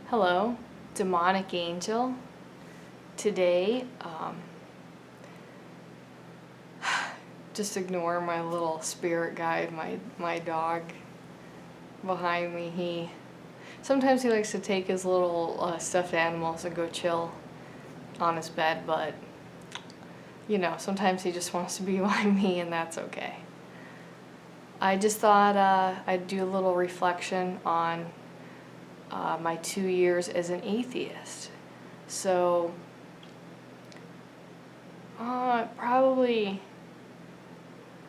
Hello, demonic angel. Today, just ignore my little spirit guide, my dog behind me. Sometimes he likes to take his little stuffed animals and go chill on his bed, but you know, sometimes he just wants to be behind me, and that's okay. I just thought I'd do a little reflection on my 2 years as an atheist. So, probably,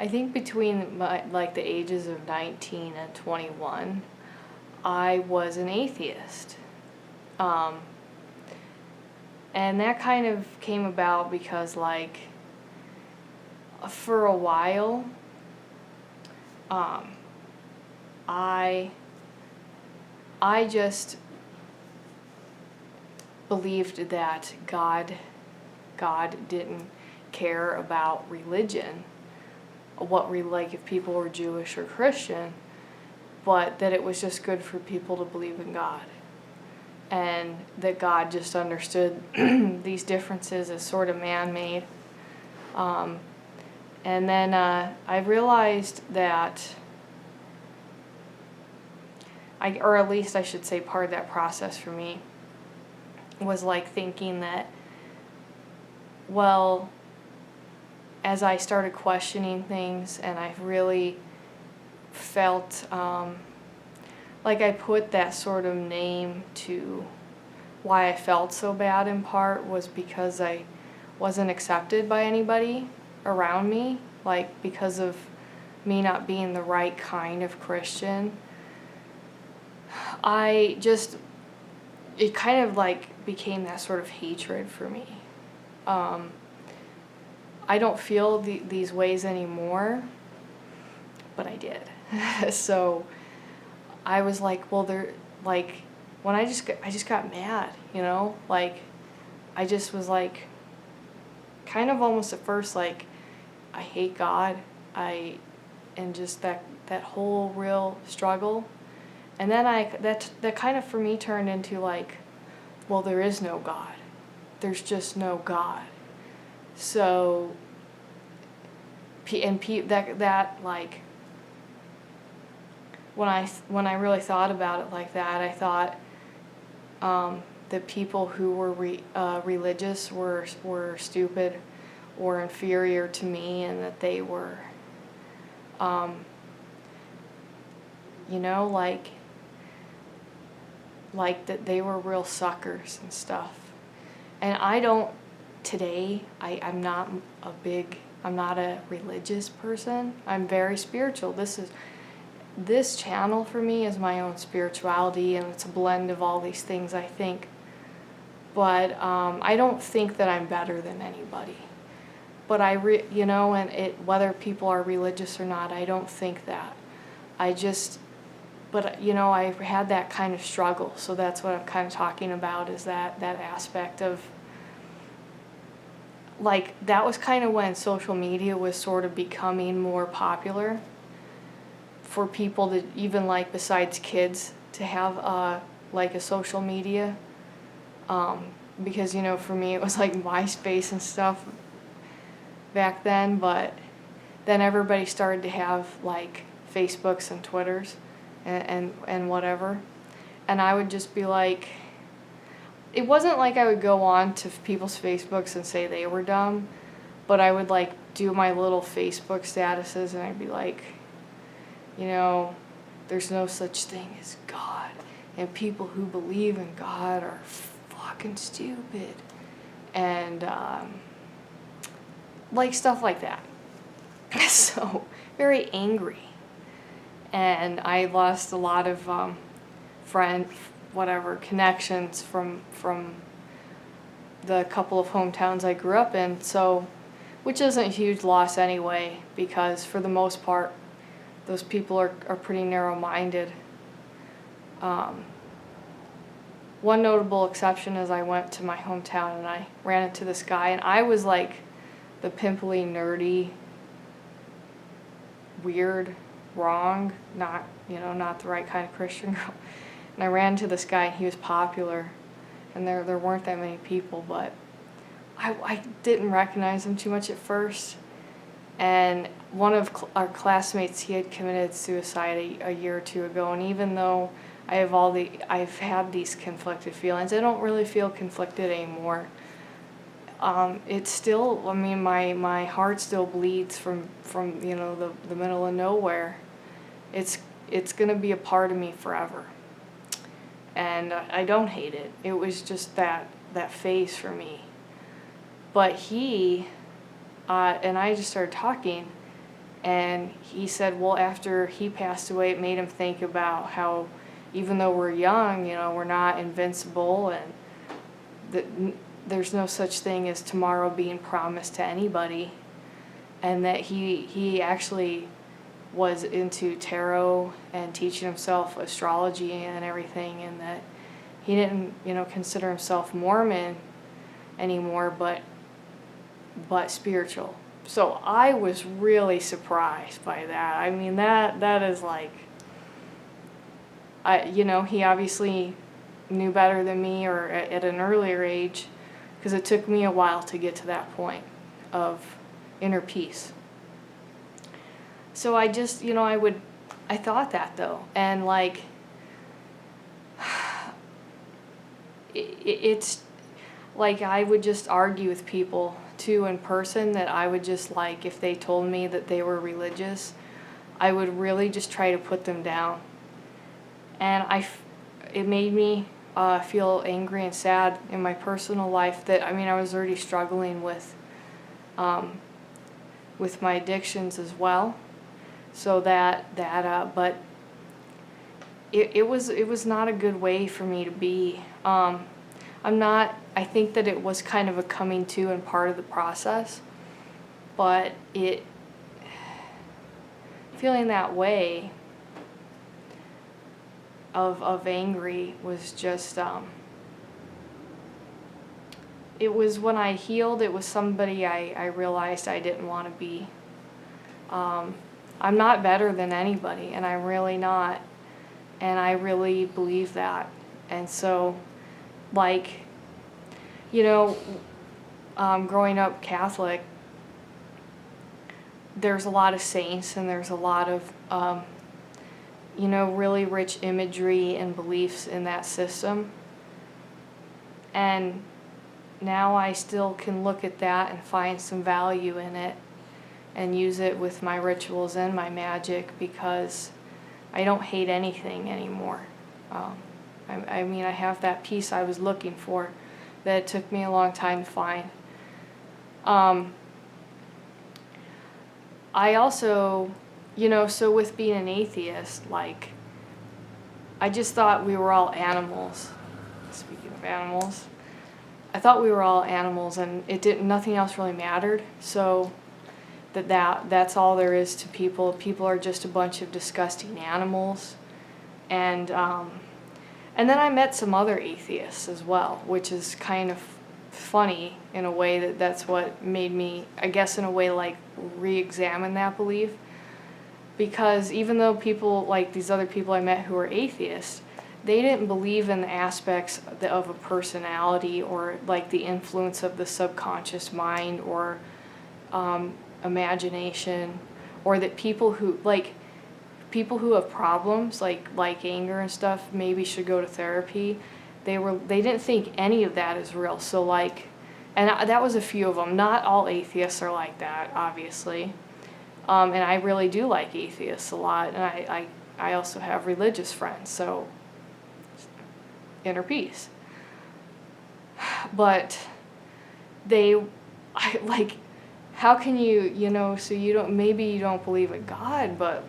I think between the ages of 19 and 21, I was an atheist. And that kind of came about because, like, for a while, I just believed that God didn't care about religion, like if people were Jewish or Christian, but that it was just good for people to believe in God, and that God just understood these differences as sort of man-made. And then I realized that, or at least I should say part of that process for me was like thinking that, well, as I started questioning things and I really felt like I put that sort of name to why I felt so bad, in part was because I wasn't accepted by anybody around me, like because of me not being the right kind of Christian. It kind of like became that sort of hatred for me. I don't feel these ways anymore, but I did. So I was like, well, when I just got mad, you know, like I just was like, kind of almost at first like, I hate God, and just that whole real struggle. And then that kind of for me turned into like, well, there is no God. There's just no God. So, that like, when I really thought about it like that, I thought that people who were religious were stupid or inferior to me, and that they were, you know, like that they were real suckers and stuff. And I don't, today, I'm not a religious person. I'm very spiritual. This channel for me is my own spirituality, and it's a blend of all these things, I think. But I don't think that I'm better than anybody. But whether people are religious or not, I don't think that. But you know, I had that kind of struggle, so that's what I'm kind of talking about, is that aspect of, like, that was kind of when social media was sort of becoming more popular for people to, even like besides kids, to have like a social media, because, you know, for me it was like MySpace and stuff back then, but then everybody started to have like Facebooks and Twitters and whatever, and I would just be like, it wasn't like I would go on to people's Facebooks and say they were dumb, but I would like do my little Facebook statuses, and I'd be like, you know, there's no such thing as God, and people who believe in God are fucking stupid, and like stuff like that. So very angry. And I lost a lot of connections from the couple of hometowns I grew up in. So, which isn't a huge loss anyway, because for the most part, those people are pretty narrow-minded. One notable exception is I went to my hometown and I ran into this guy, and I was like the pimply, nerdy, weird, wrong, not the right kind of Christian girl. And I ran into this guy, and he was popular, and there weren't that many people, but I didn't recognize him too much at first. And one of our classmates, he had committed suicide a year or two ago, and even though I've had these conflicted feelings, I don't really feel conflicted anymore. It's still, I mean, my heart still bleeds from the middle of nowhere. It's gonna be a part of me forever. And I don't hate it. It was just that phase for me. But he, and I just started talking, and he said, well, after he passed away, it made him think about how even though we're young, we're not invincible, and that there's no such thing as tomorrow being promised to anybody, and that he actually was into tarot and teaching himself astrology and everything, and that he didn't, consider himself Mormon anymore, but spiritual. So I was really surprised by that. I mean, that is like, he obviously knew better than me, or at an earlier age, because it took me a while to get to that point of inner peace. So I just, I thought that though, and like, it's like I would just argue with people too in person, that I would just, like, if they told me that they were religious, I would really just try to put them down. And it made me feel angry and sad in my personal life that, I was already struggling with my addictions as well. So but it was not a good way for me to be. I think that it was kind of a coming to and part of the process, but feeling that way of angry was just, it was when I healed, it was somebody I realized I didn't want to be. I'm not better than anybody, and I'm really not, and I really believe that. And so, like, growing up Catholic, there's a lot of saints, and there's a lot of, really rich imagery and beliefs in that system. And now I still can look at that and find some value in it and use it with my rituals and my magic, because I don't hate anything anymore. I have that peace I was looking for that it took me a long time to find. I also, so with being an atheist, like, I just thought we were all animals. Speaking of animals, I thought we were all animals, and nothing else really mattered. So that's all there is to people. People are just a bunch of disgusting animals. And then I met some other atheists as well, which is kind of funny in a way. That's what made me, I guess in a way, like, re-examine that belief. Because even though people, like these other people I met who were atheists, they didn't believe in the aspects of a personality, or like the influence of the subconscious mind, or imagination, or that people who have problems like anger and stuff maybe should go to therapy. They didn't think any of that is real. So like, and that was a few of them. Not all atheists are like that, obviously. And I really do like atheists a lot, and I also have religious friends, so inner peace. But how can you, so maybe you don't believe in God, but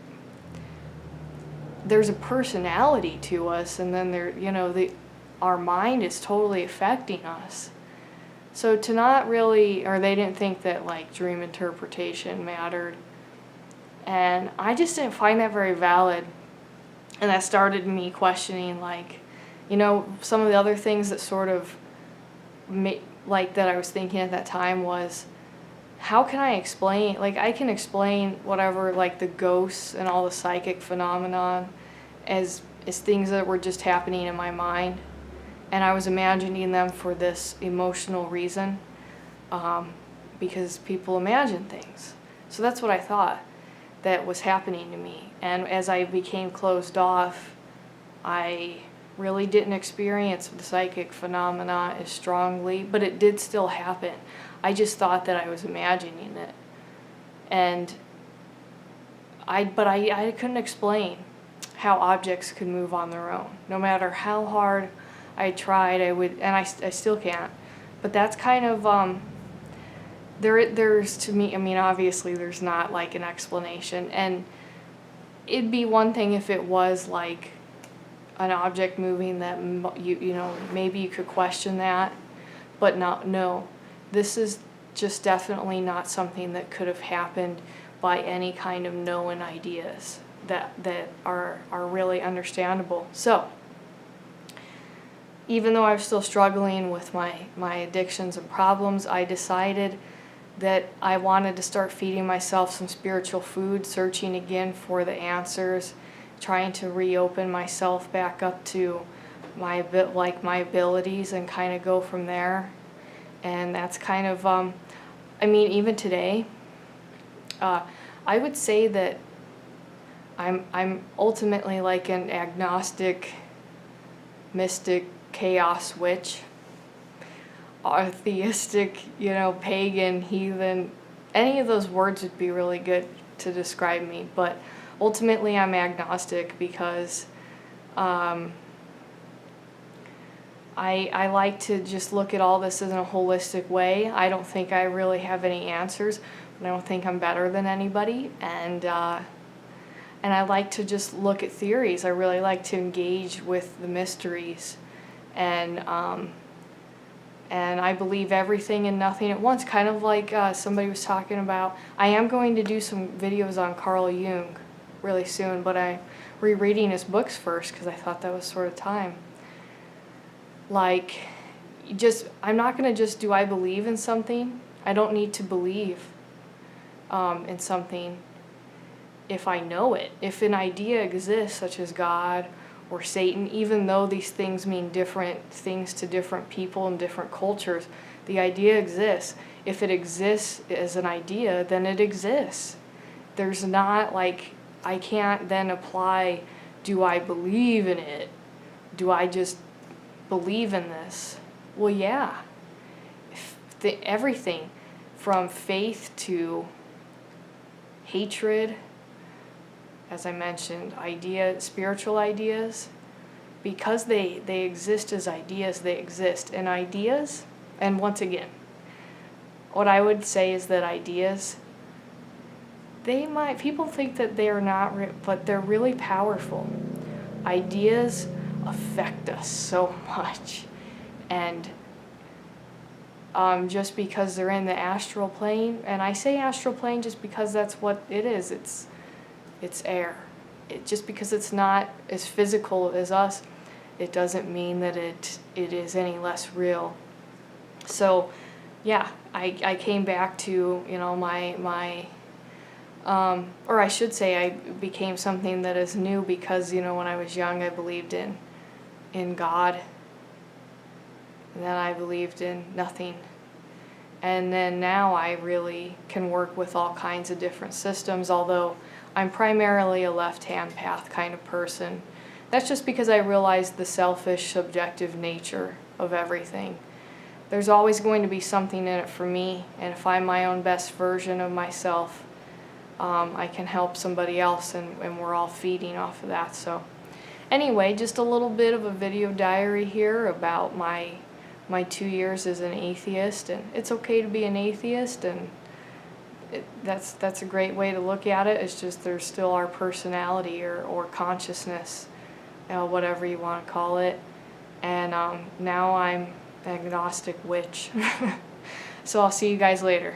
there's a personality to us, and then our mind is totally affecting us. So to not really, or they didn't think that like dream interpretation mattered. And I just didn't find that very valid. And that started me questioning, like, some of the other things that sort of that I was thinking at that time was, how can I explain, I can explain whatever, the ghosts and all the psychic phenomenon as is things that were just happening in my mind, and I was imagining them for this emotional reason, because people imagine things. So that's what I thought that was happening to me. And as I became closed off, I really didn't experience the psychic phenomena as strongly, but it did still happen. I just thought that I was imagining it. And I couldn't explain how objects could move on their own. No matter how hard I tried, I still can't. But that's kind of, there's to me, I mean, obviously there's not like an explanation. And it'd be one thing if it was like an object moving that, you know, maybe you could question that. But no, this is just definitely not something that could have happened by any kind of known ideas that are really understandable. So, even though I was still struggling with my addictions and problems, I decided that I wanted to start feeding myself some spiritual food, searching again for the answers, trying to reopen myself back up to my abilities and kind of go from there. And that's kind of, I mean, even today, I would say that I'm ultimately like an agnostic, mystic, chaos witch, or theistic, you know, pagan, heathen. Any of those words would be really good to describe me, but ultimately I'm agnostic because I like to just look at all this in a holistic way. I don't think I really have any answers, but I don't think I'm better than anybody, and I like to just look at theories. I really like to engage with the mysteries, and I believe everything and nothing at once, kind of like somebody was talking about. I am going to do some videos on Carl Jung really soon, but I'm rereading his books first because I thought that was sort of time. Like, I'm not going to just, do I believe in something? I don't need to believe in something if I know it. If an idea exists, such as God or Satan, even though these things mean different things to different people and different cultures, the idea exists. If it exists as an idea, then it exists. There's not like, I can't then apply, do I believe in it? Do I just believe in this? Well, yeah. Everything from faith to hatred, as I mentioned, spiritual ideas, because they exist as ideas, they exist. And ideas, and once again, what I would say is that ideas, people think that they are not, but they're really powerful. Ideas affect us so much. And just because they're in the astral plane, and I say astral plane just because that's what it is, it's air. Just because it's not as physical as us, it doesn't mean that it is any less real. So, yeah, I came back to, you know, or I should say I became something that is new because, you know, when I was young I believed in God, and then I believed in nothing. And then now I really can work with all kinds of different systems, although I'm primarily a left-hand path kind of person. That's just because I realized the selfish, subjective nature of everything. There's always going to be something in it for me, and if I'm my own best version of myself, I can help somebody else, and we're all feeding off of that. So anyway, just a little bit of a video diary here about my 2 years as an atheist, and it's okay to be an atheist, and that's a great way to look at it. It's just there's still our personality or consciousness, whatever you want to call it, and now I'm agnostic witch. So I'll see you guys later.